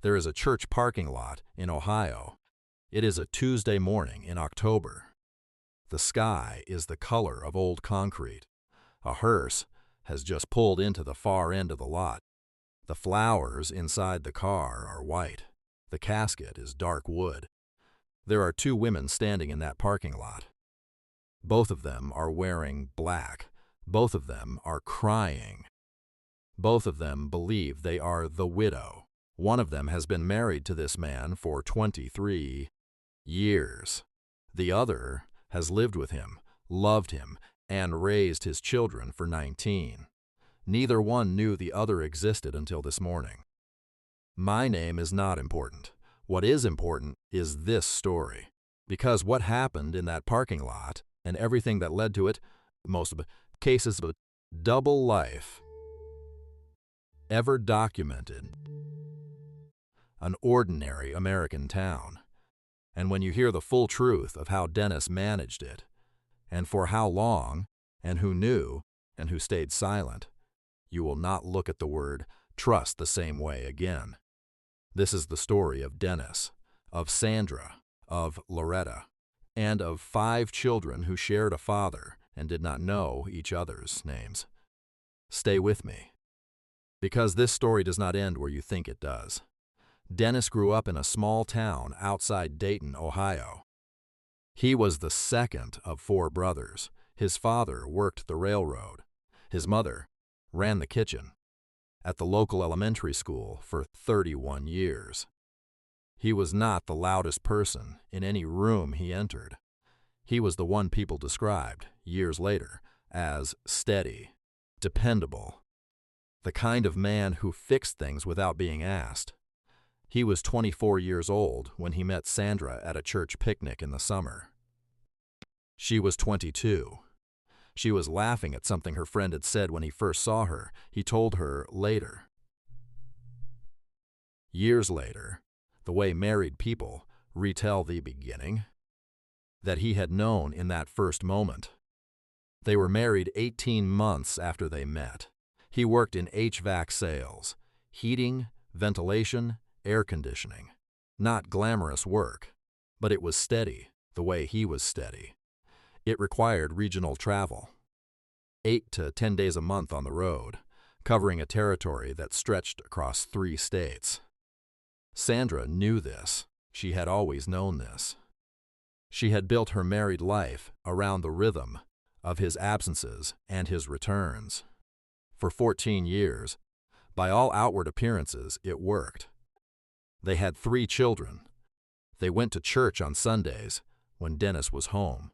There is a church parking lot in Ohio. It is a Tuesday morning in October. The sky is the color of old concrete. A hearse has just pulled into the far end of the lot. The flowers inside the car are white. The casket is dark wood. There are two women standing in that parking lot. Both of them are wearing black. Both of them are crying. Both of them believe they are the widow. One of them has been married to this man for 23 years. The other has lived with him, loved him, and raised his children for 19. Neither one knew the other existed until this morning. My name is not important. What is important is this story. Because what happened in that parking lot and everything that led to it, most of the cases of double life ever documented. An ordinary American town. And when you hear the full truth of how Dennis managed it, and for how long, and who knew, and who stayed silent, you will not look at the word trust the same way again. This is the story of Dennis, of Sandra, of Loretta, and of 5 children who shared a father and did not know each other's names. Stay with me, because this story does not end where you think it does. Dennis grew up in a small town outside Dayton, Ohio. He was the second of 4 brothers. His father worked the railroad. His mother ran the kitchen at the local elementary school for 31 years. He was not the loudest person in any room he entered. He was the one people described, years later, as steady, dependable, the kind of man who fixed things without being asked. He was 24 years old when he met Sandra at a church picnic in the summer. She was 22. She was laughing at something her friend had said when he first saw her. He told her later. Years later, the way married people retell the beginning, that he had known in that first moment. They were married 18 months after they met. He worked in HVAC sales, heating, ventilation, air conditioning. Not glamorous work, but it was steady, the way he was steady. It required regional travel, 8 to 10 days a month on the road, covering a territory that stretched across 3 states. Sandra knew this. She had always known this. She had built her married life around the rhythm of his absences and his returns. For 14 years, by all outward appearances, it worked. They had 3 children. They went to church on Sundays when Dennis was home.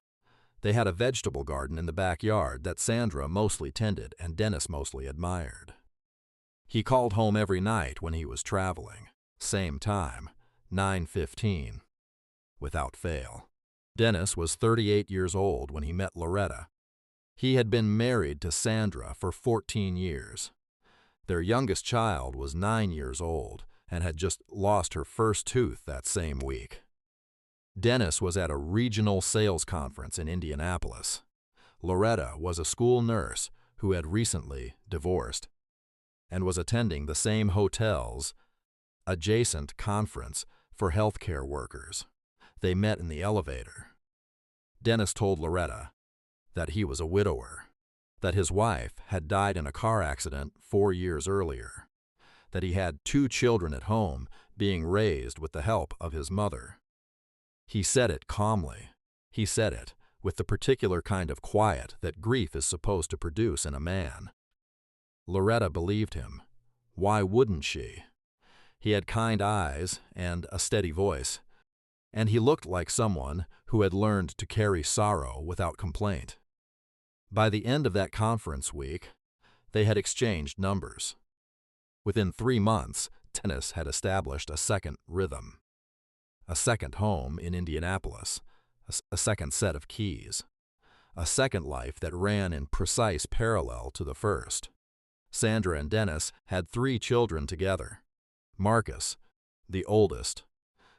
They had a vegetable garden in the backyard that Sandra mostly tended and Dennis mostly admired. He called home every night when he was traveling. Same time, 9:15, without fail. Dennis was 38 years old when he met Loretta. He had been married to Sandra for 14 years. Their youngest child was 9 years old and had just lost her first tooth that same week. Dennis was at a regional sales conference in Indianapolis. Loretta was a school nurse who had recently divorced and was attending the same hotel's adjacent conference for healthcare workers. They met in the elevator. Dennis told Loretta that he was a widower, that his wife had died in a car accident 4 years earlier, that he had 2 children at home being raised with the help of his mother. He said it calmly. He said it with the particular kind of quiet that grief is supposed to produce in a man. Loretta believed him. Why wouldn't she? He had kind eyes and a steady voice, and he looked like someone who had learned to carry sorrow without complaint. By the end of that conference week, they had exchanged numbers. Within 3 months, Dennis had established a second rhythm, a second home in Indianapolis, a second set of keys, a second life that ran in precise parallel to the first. Sandra and Dennis had 3 children together. Marcus, the oldest,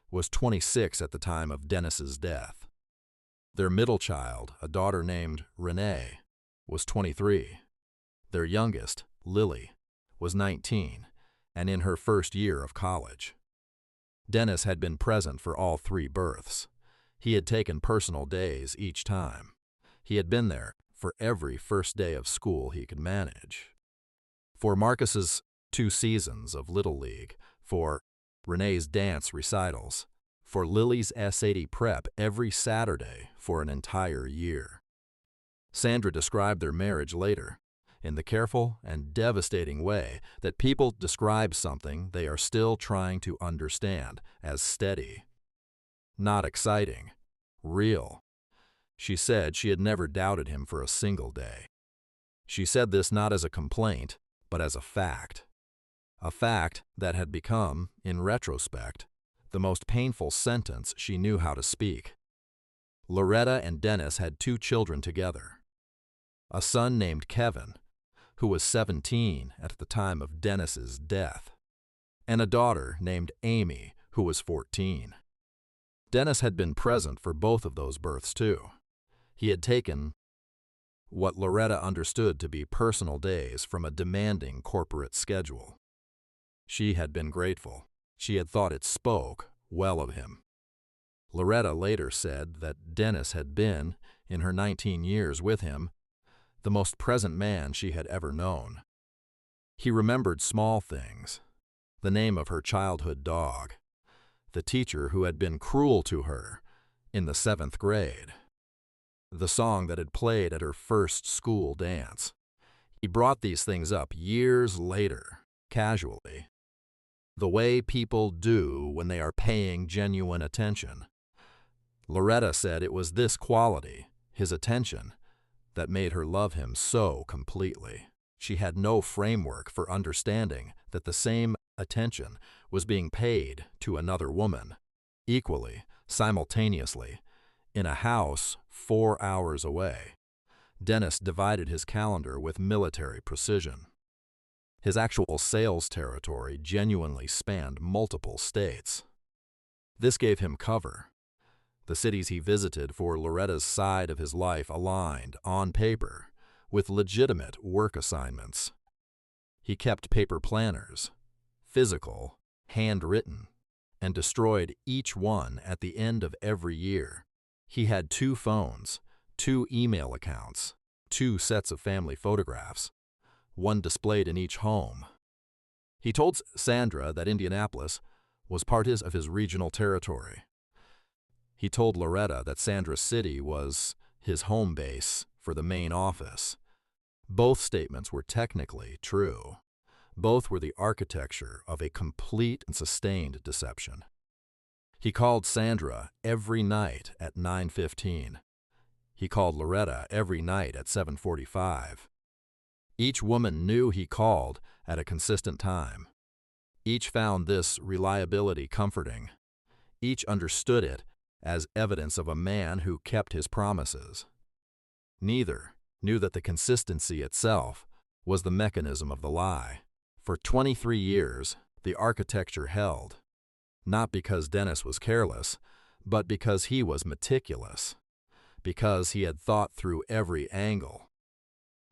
was 26 at the time of Dennis's death. Their middle child, a daughter named Renee, was 23. Their youngest, Lily, was 19 and in her first year of college. Dennis had been present for all 3 births. He had taken personal days each time. He had been there for every first day of school he could manage. For Marcus's 2 seasons of Little League, for Renee's dance recitals, for Lily's SAT prep every Saturday for an entire year. Sandra described their marriage later in the careful and devastating way that people describe something they are still trying to understand as steady. Not exciting, real. She said she had never doubted him for a single day. She said this not as a complaint, but as a fact. A fact that had become, in retrospect, the most painful sentence she knew how to speak. Loretta and Dennis had 2 children together. A son named Kevin, who was 17 at the time of Dennis's death, and a daughter named Amy, who was 14. Dennis had been present for both of those births too. He had taken what Loretta understood to be personal days from a demanding corporate schedule. She had been grateful. She had thought it spoke well of him. Loretta later said that Dennis had been, in her 19 years with him, the most present man she had ever known. He remembered small things, the name of her childhood dog, the teacher who had been cruel to her in the 7th grade, the song that had played at her first school dance. He brought these things up years later, casually, the way people do when they are paying genuine attention. Loretta said it was this quality, his attention, that made her love him so completely. She had no framework for understanding that the same attention was being paid to another woman, equally, simultaneously, in a house 4 hours away. Dennis divided his calendar with military precision. His actual sales territory genuinely spanned multiple states. This gave him cover. The cities he visited for Loretta's side of his life aligned, on paper, with legitimate work assignments. He kept paper planners, physical, handwritten, and destroyed each one at the end of every year. He had 2 phones, 2 email accounts, 2 sets of family photographs, one displayed in each home. He told Sandra that Indianapolis was part of his regional territory. He told Loretta that Sandra City was his home base for the main office. Both statements were technically true. Both were the architecture of a complete and sustained deception. He called Sandra every night at 9:15. He called Loretta every night at 7:45. Each woman knew he called at a consistent time. Each found this reliability comforting. Each understood it as evidence of a man who kept his promises. Neither knew that the consistency itself was the mechanism of the lie. For 23 years, the architecture held, not because Dennis was careless, but because he was meticulous, because he had thought through every angle,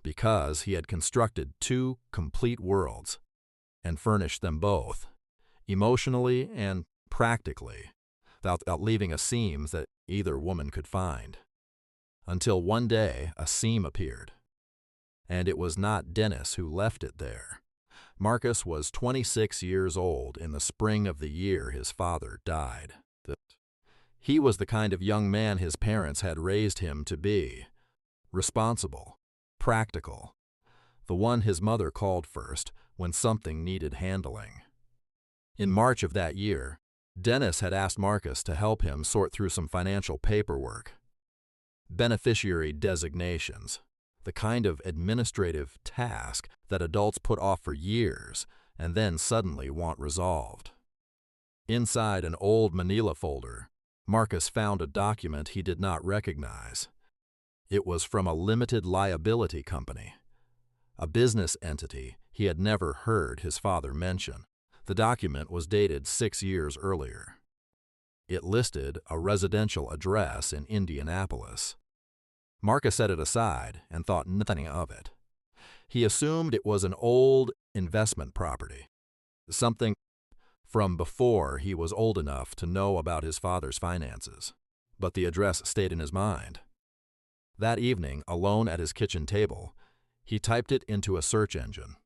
because he had constructed 2 complete worlds and furnished them both, emotionally and practically, without leaving a seam that either woman could find. Until one day a seam appeared, and it was not Dennis who left it there. Marcus was 26 years old in the spring of the year his father died. He was the kind of young man his parents had raised him to be, responsible, practical, the one his mother called first when something needed handling. In March of that year, Dennis had asked Marcus to help him sort through some financial paperwork. Beneficiary designations, the kind of administrative task that adults put off for years and then suddenly want resolved. Inside an old manila folder, Marcus found a document he did not recognize. It was from a limited liability company, a business entity he had never heard his father mention. The document was dated 6 years earlier. It listed a residential address in Indianapolis. Marcus set it aside and thought nothing of it. He assumed it was an old investment property, something from before he was old enough to know about his father's finances, but the address stayed in his mind. That evening, alone at his kitchen table, he typed it into a search engine.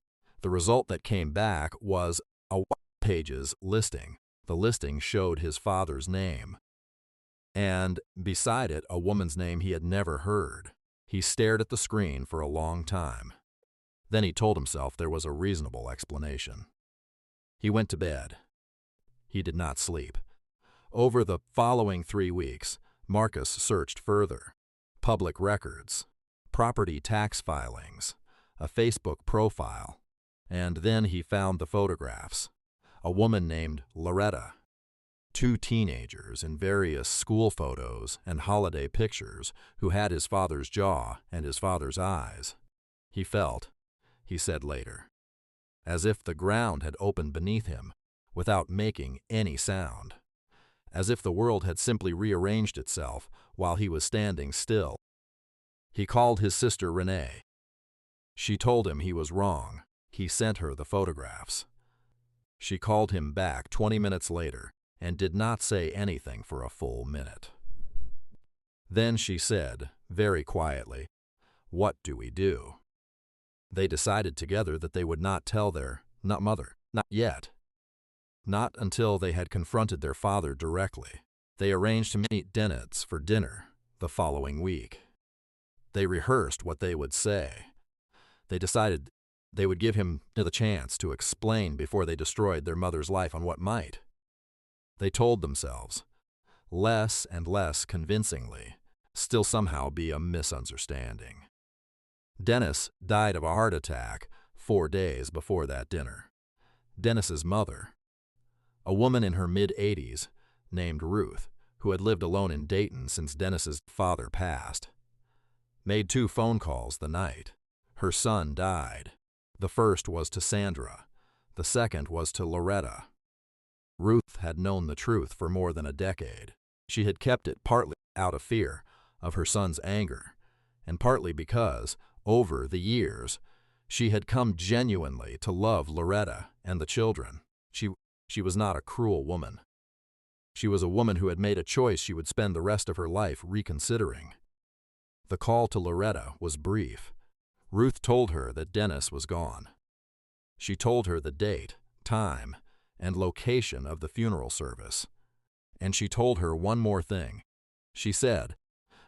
The result that came back was a Pages listing. The listing showed his father's name, and beside it, a woman's name he had never heard. He stared at the screen for a long time. Then he told himself there was a reasonable explanation. He went to bed. He did not sleep. Over the following 3 weeks, Marcus searched further. Public records, property tax filings, a Facebook profile, and then he found the photographs. A woman named Loretta, 2 teenagers in various school photos and holiday pictures who had his father's jaw and his father's eyes. He felt, he said later, as if the ground had opened beneath him without making any sound, as if the world had simply rearranged itself while he was standing still. He called his sister Renee. She told him he was wrong. He sent her the photographs. She called him back 20 minutes later and did not say anything for a full minute. Then she said, very quietly, "What do we do?" They decided together that they would not tell their mother, not yet. Not until they had confronted their father directly. They arranged to meet Dennis for dinner the following week. They rehearsed what they would say. They decided they would give him the chance to explain before they destroyed their mother's life on what might. They told themselves, less and less convincingly, still somehow be a misunderstanding. Dennis died of a heart attack 4 days before that dinner. Dennis's mother, a woman in her mid-80s named Ruth, who had lived alone in Dayton since Dennis's father passed, made 2 phone calls the night. Her son died. The first was to Sandra. The second was to Loretta. Ruth had known the truth for more than a decade. She had kept it partly out of fear of her son's anger, and partly because, over the years, she had come genuinely to love Loretta and the children. She was not a cruel woman. She was a woman who had made a choice she would spend the rest of her life reconsidering. The call to Loretta was brief. Ruth told her that Dennis was gone. She told her the date, time, and location of the funeral service. And she told her one more thing. She said,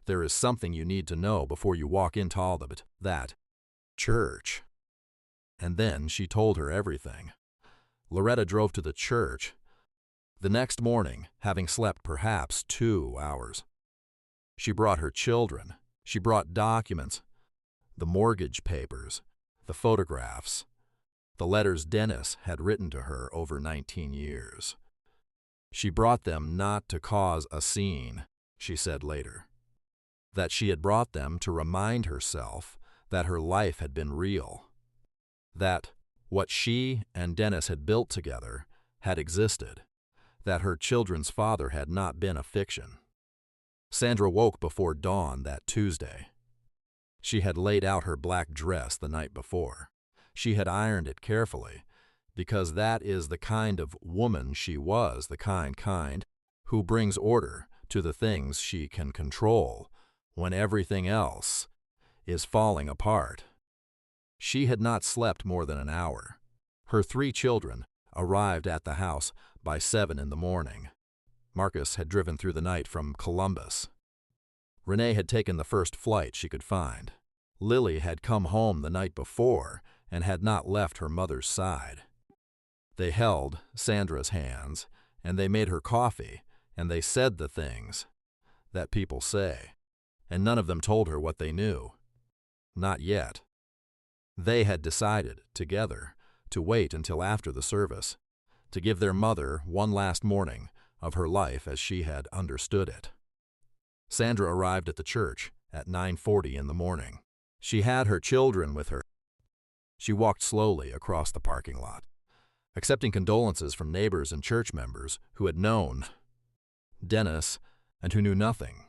"There is something you need to know before you walk into all of that church." And then she told her everything. Loretta drove to the church the next morning, having slept perhaps 2 hours. She brought her children. She brought documents, the mortgage papers, the photographs, the letters Dennis had written to her over 19 years. She brought them not to cause a scene, she said later. That she had brought them to remind herself that her life had been real. That what she and Dennis had built together had existed. That her children's father had not been a fiction. Sandra woke before dawn that Tuesday. She had laid out her black dress the night before. She had ironed it carefully, because that is the kind of woman she was, the kind who brings order to the things she can control when everything else is falling apart. She had not slept more than an hour. Her 3 children arrived at the house by 7 in the morning. Marcus had driven through the night from Columbus. Renee had taken the first flight she could find. Lily had come home the night before and had not left her mother's side. They held Sandra's hands, and they made her coffee, and they said the things that people say, and none of them told her what they knew. Not yet. They had decided, together, to wait until after the service, to give their mother one last morning of her life as she had understood it. Sandra arrived at the church at 9:40 in the morning. She had her children with her. She walked slowly across the parking lot, accepting condolences from neighbors and church members who had known Dennis and who knew nothing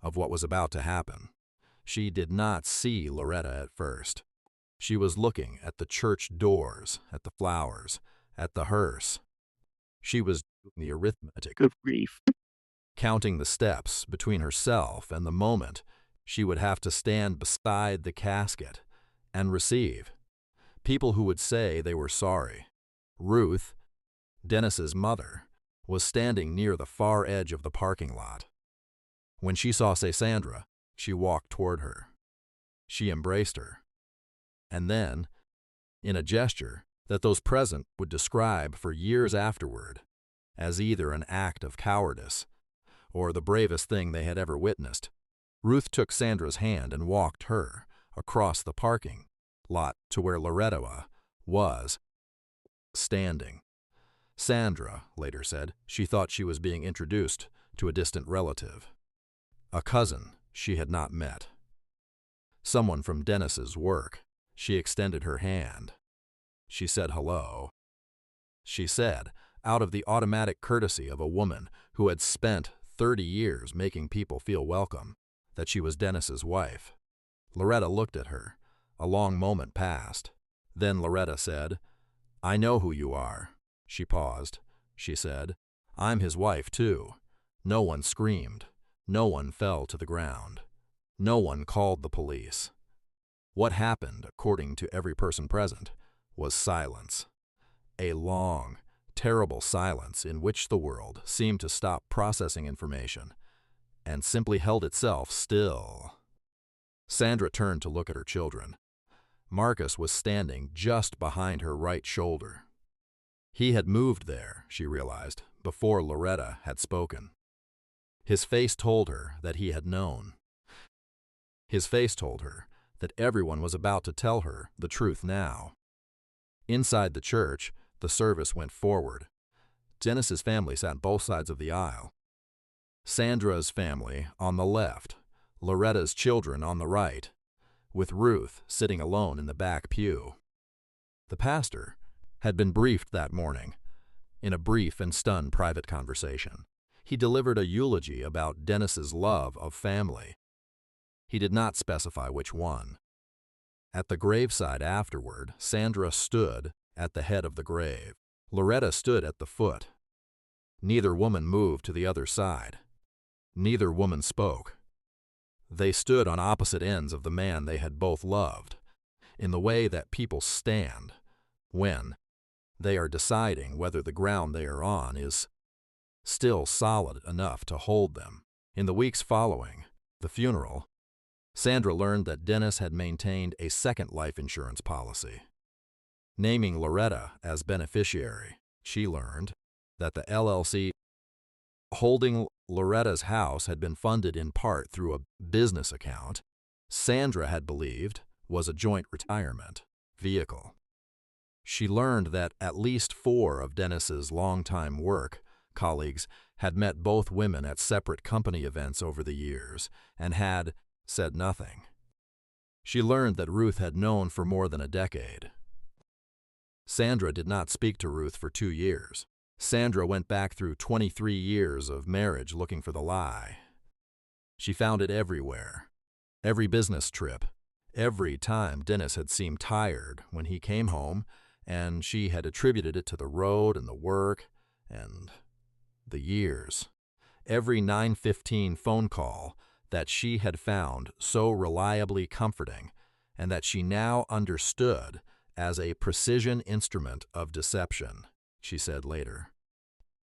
of what was about to happen. She did not see Loretta at first. She was looking at the church doors, at the flowers, at the hearse. She was doing the arithmetic, Good grief. counting the steps between herself and the moment she would have to stand beside the casket and receive people who would say they were sorry. Ruth, Dennis's mother, was standing near the far edge of the parking lot. When she saw Sandra, she walked toward her. She embraced her. And then, in a gesture that those present would describe for years afterward as either an act of cowardice or the bravest thing they had ever witnessed, Ruth took Sandra's hand and walked her across the parking lot to where Loretta was standing. Sandra later said she thought she was being introduced to a distant relative, a cousin she had not met. Someone from Dennis's work. She extended her hand. She said hello. She said, out of the automatic courtesy of a woman who had spent 30 years making people feel welcome, that she was Dennis's wife. Loretta looked at her. A long moment passed. Then Loretta said, "I know who you are." She paused. She said, "I'm his wife, too." No one screamed. No one fell to the ground. No one called the police. What happened, according to every person present, was silence. A long, terrible silence in which the world seemed to stop processing information and simply held itself still. Sandra turned to look at her children. Marcus was standing just behind her right shoulder. He had moved there, she realized, before Loretta had spoken. His face told her that he had known. His face told her that everyone was about to tell her the truth now. Inside the church, the service went forward. Dennis's family sat both sides of the aisle. Sandra's family on the left, Loretta's children on the right, with Ruth sitting alone in the back pew. The pastor had been briefed that morning. In a brief and stunned private conversation, he delivered a eulogy about Dennis's love of family. He did not specify which one. At the graveside afterward, Sandra stood at the head of the grave. Loretta stood at the foot. Neither woman moved to the other side. Neither woman spoke. They stood on opposite ends of the man they had both loved, in the way that people stand when they are deciding whether the ground they are on is still solid enough to hold them. In the weeks following the funeral, Sandra learned that Dennis had maintained a second life insurance policy. Naming Loretta as beneficiary, she learned that the LLC holding Loretta's house had been funded in part through a business account Sandra had believed was a joint retirement vehicle. She learned that at least 4 of Dennis's longtime work colleagues had met both women at separate company events over the years and had said nothing. She learned that Ruth had known for more than a decade. Sandra did not speak to Ruth for 2 years. Sandra went back through 23 years of marriage looking for the lie. She found it everywhere. Every business trip. Every time Dennis had seemed tired when he came home, and she had attributed it to the road and the work and the years. Every 9:15 phone call that she had found so reliably comforting and that she now understood as a precision instrument of deception, she said later.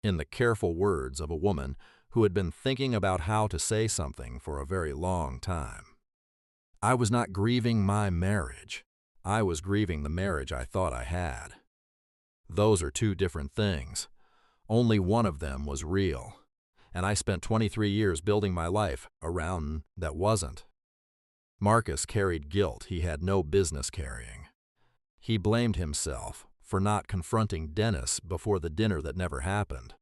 In the careful words of a woman who had been thinking about how to say something for a very long time. I was not grieving my marriage. I was grieving the marriage I thought I had. Those are 2 different things. Only one of them was real. And I spent 23 years building my life around that wasn't. Marcus carried guilt he had no business carrying. He blamed himself for not confronting Dennis before the dinner that never happened.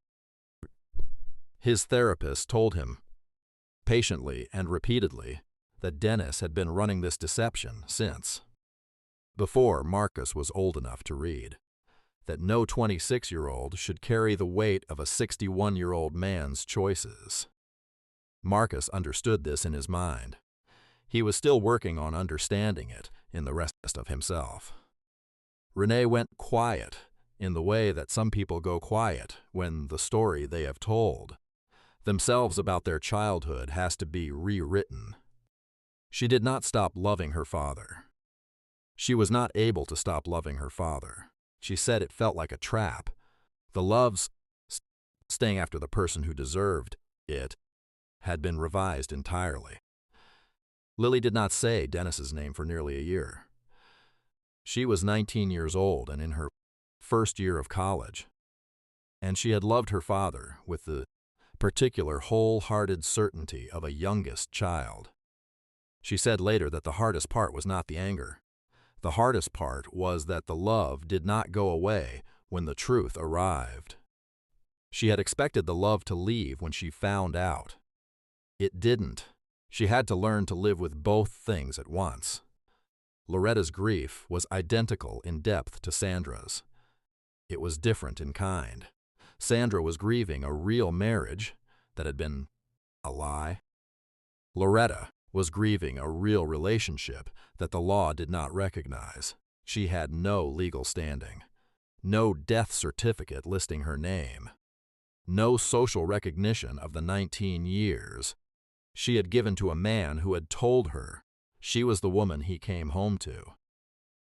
His therapist told him, patiently and repeatedly, that Dennis had been running this deception since before Marcus was old enough to read. That no 26-year-old should carry the weight of a 61-year-old man's choices. Marcus understood this in his mind. He was still working on understanding it in the rest of himself. Renee went quiet in the way that some people go quiet when the story they have told themselves about their childhood has to be rewritten. She did not stop loving her father. She was not able to stop loving her father. She said it felt like a trap. The loves staying after the person who deserved it had been revised entirely. Lily did not say Dennis's name for nearly a year. She was 19 years old and in her first year of college, and she had loved her father with the particular wholehearted certainty of a youngest child. She said later that the hardest part was not the anger. The hardest part was that the love did not go away when the truth arrived. She had expected the love to leave when she found out. It didn't. She had to learn to live with both things at once. Loretta's grief was identical in depth to Sandra's. It was different in kind. Sandra was grieving a real marriage that had been a lie. Loretta was grieving a real relationship that the law did not recognize. She had no legal standing, no death certificate listing her name, no social recognition of the 19 years she had given to a man who had told her she was the woman he came home to.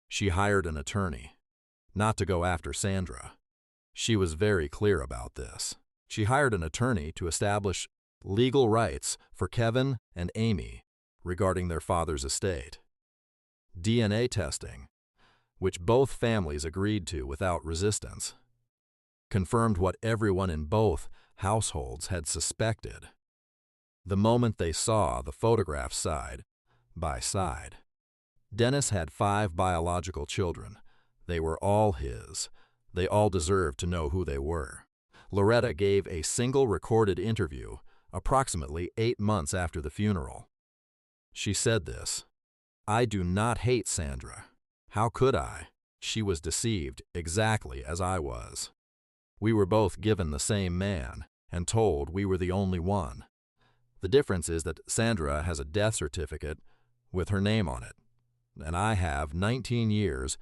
She hired an attorney, not to go after Sandra. She was very clear about this. She hired an attorney to establish legal rights for Kevin and Amy regarding their father's estate. DNA testing, which both families agreed to without resistance, confirmed what everyone in both households had suspected the moment they saw the photographs side by side. Dennis had 5 biological children. They were all his. They all deserved to know who they were. Loretta gave a single recorded interview approximately 8 months after the funeral. She said this, "I do not hate Sandra. How could I? She was deceived exactly as I was. We were both given the same man and told we were the only one. The difference is that Sandra has a death certificate with her name on it, and I have 19 years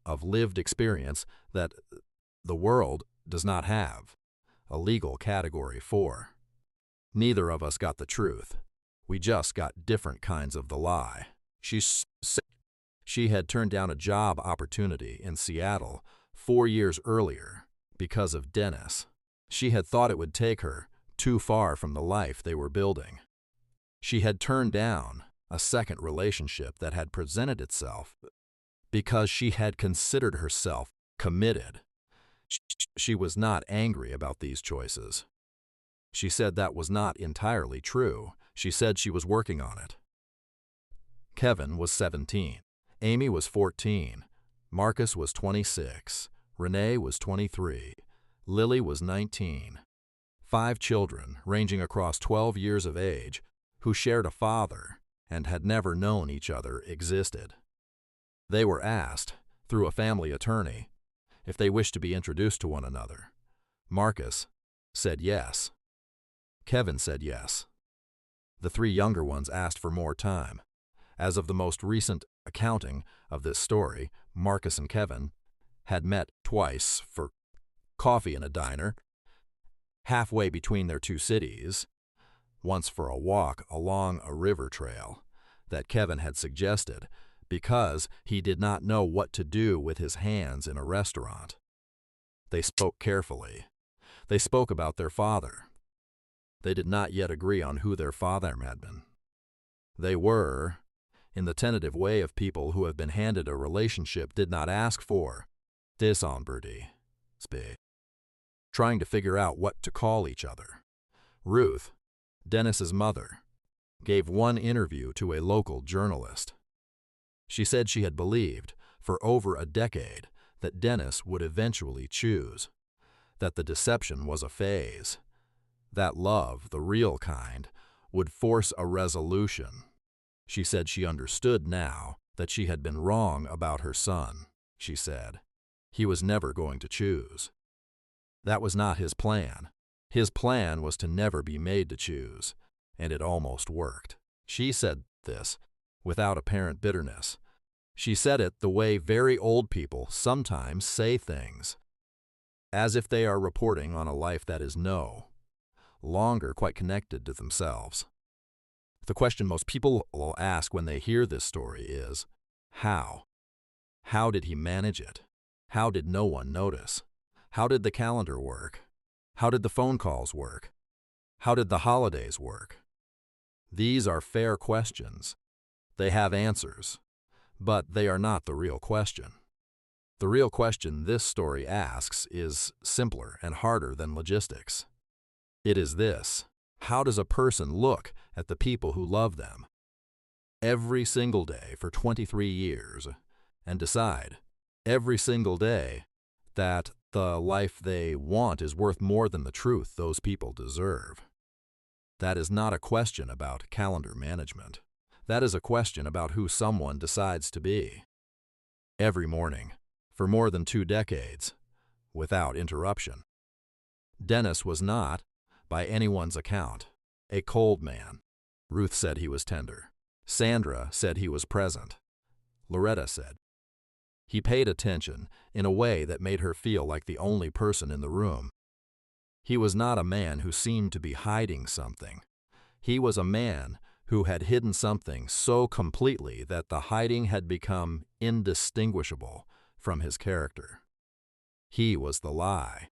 of lived experience that the world does not have, a legal category for. Neither of us got the truth. We just got different kinds of the lie." She said she had turned down a job opportunity in Seattle 4 years earlier because of Dennis. She had thought it would take her too far from the life they were building. She had turned down a second relationship that had presented itself because she had considered herself committed. She was not angry about these choices. She said that was not entirely true. She said she was working on it. Kevin was 17. Amy was 14. Marcus was 26. Renee was 23. Lily was 19. 5 children, ranging across 12 years of age, who shared a father and had never known each other existed. They were asked, through a family attorney, if they wished to be introduced to one another. Marcus said yes. Kevin said yes. The 3 younger ones asked for more time. As of the most recent accounting of this story, Marcus and Kevin had met twice for coffee in a diner halfway between their 2 cities, once for a walk along a river trail that Kevin had suggested because he did not know what to do with his hands in a restaurant. They spoke carefully. They spoke about their father. They did not yet agree on who their father had been. They were, in the tentative way of people who have been handed a relationship did not ask for, disombrity, trying to figure out what to call each other. Ruth, Dennis's mother, gave one interview to a local journalist. She said she had believed for over a decade that Dennis would eventually choose, that the deception was a phase, that love, the real kind, would force a resolution. She said she understood now that she had been wrong about her son. She said he was never going to choose. That was not his plan. His plan was to never be made to choose, and it almost worked. She said this without apparent bitterness. She said it the way very old people sometimes say things. as if they are reporting on a life that is no longer quite connected to themselves. The question most people will ask when they hear this story is, how? How did he manage it? How did no one notice? How did the calendar work? How did the phone calls work? How did the holidays work? These are fair questions. They have answers, but they are not the real question. The real question this story asks is simpler and harder than logistics. It is this: how does a person look at the people who love them every single day for 23 years and decide every single day that the life they want is worth more than the truth those people deserve? That is not a question about calendar management. That is a question about who someone decides to be. Every morning, for more than 2 decades, without interruption. Dennis was not, by anyone's account, a cold man. Ruth said he was tender. Sandra said he was present. Loretta said he paid attention in a way that made her feel like the only person in the room. He was not a man who seemed to be hiding something. He was a man who had hidden something so completely that the hiding had become indistinguishable from his character. He was the lie,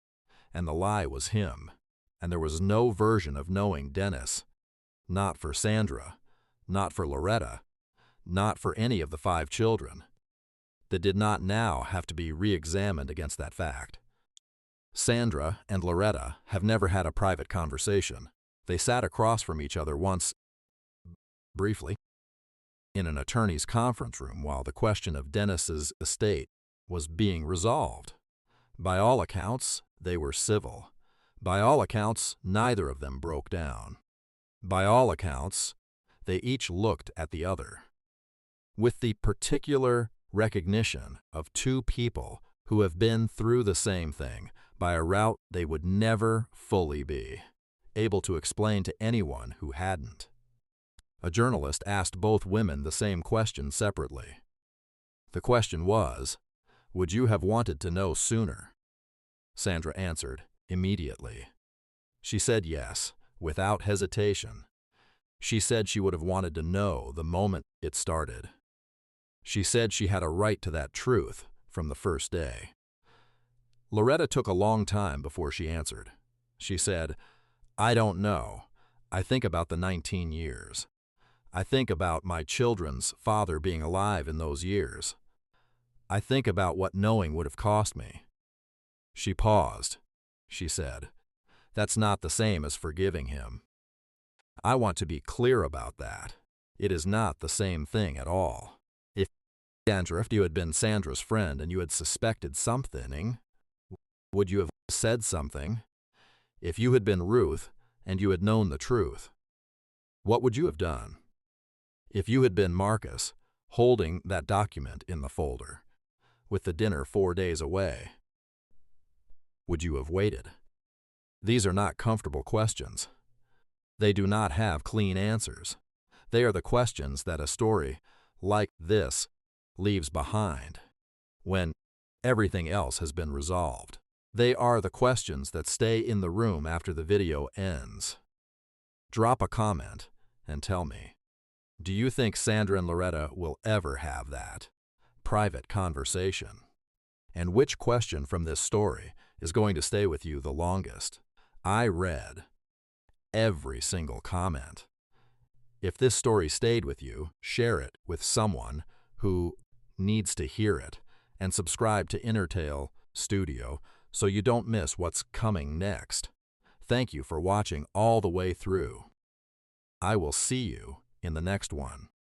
and the lie was him, and there was no version of knowing Dennis, not for Sandra, not for Loretta, not for any of the 5 children, that did not now have to be re-examined against that fact. Sandra and Loretta have never had a private conversation. They sat across from each other once, briefly, in an attorney's conference room while the question of Dennis's estate was being resolved. By all accounts, they were civil. By all accounts, neither of them broke down. By all accounts, they each looked at the other, with the particular recognition of 2 people who have been through the same thing by a route they would never fully be able to explain to anyone who hadn't. A journalist asked both women the same question separately. The question was, would you have wanted to know sooner? Sandra answered immediately. She said yes, without hesitation. She said she would have wanted to know the moment it started. She said she had a right to that truth from the first day. Loretta took a long time before she answered. She said, I don't know. I think about the 19 years. I think about my children's father being alive in those years. I think about what knowing would have cost me. She paused. She said, that's not the same as forgiving him. I want to be clear about that. It is not the same thing at all. If you had been Sandra's friend and you had suspected something, would you have said something? If you had been Ruth and you had known the truth, what would you have done? If you had been Marcus, holding that document in the folder, with the dinner 4 days away, would you have waited? These are not comfortable questions. They do not have clean answers. They are the questions that a story like this leaves behind when everything else has been resolved. They are the questions that stay in the room after the video ends. Drop a comment and tell me, do you think Sandra and Loretta will ever have that private conversation? And which question from this story is going to stay with you the longest? I read every single comment. If this story stayed with you, share it with someone who needs to hear it, and subscribe to Innertale Studio so you don't miss what's coming next. Thank you for watching all the way through. I will see you in the next one.